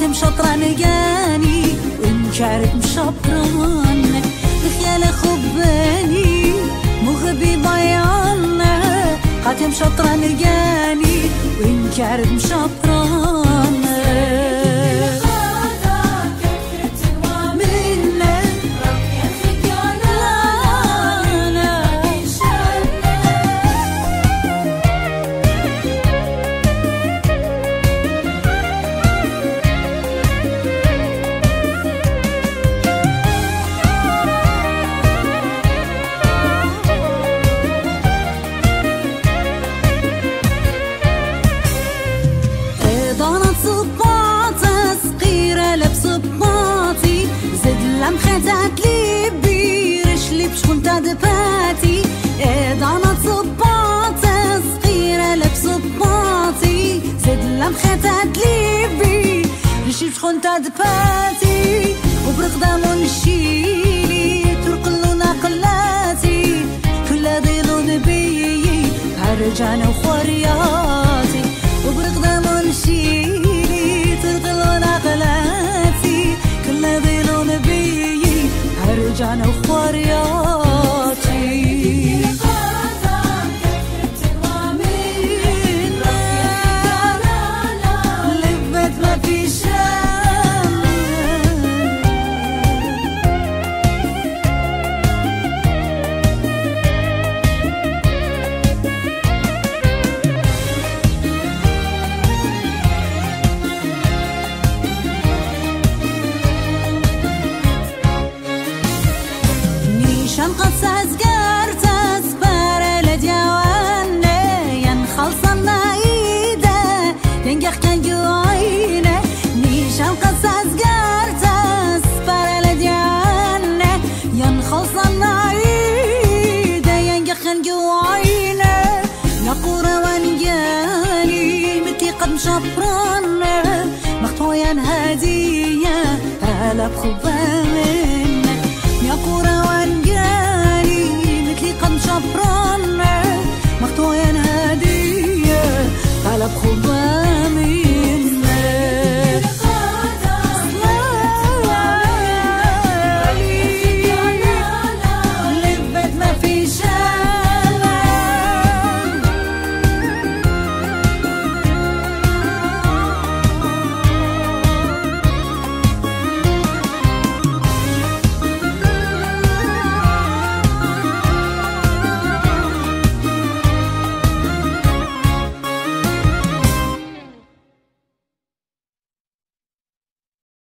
قاتم شطران جاني وانشارك مشطران خيال خباني مغبي ضيعنا قاتم شطران جاني وانشارك مشطران خدت لي بيرش لي بشكون تدباتي دانا صباط صغيرة لبس بطاطي زد لم خدت لي بيرش بشكون تدباتي وبرقدام ونشيلي ترقلو نقلاتي كل ضيلون بيي هرجانا وخورياتي وبرقدام ونشيلي ترقلو نقلاتي كل ضيلون بيي رجعنا وخورياتي لبت ما في شنقة سازقار تسبار لديوانا ينخلصنا ايدا ينجح كان جوعينا ني شنقة سازقار تسبار لديوانا ينخلصنا ايدا ينجح كان جوعينا نقورا وانجاني متي قد مشبرانا مخطويا هدية هلا بخبامنا يا قورا وانجاني مثلي قد شبران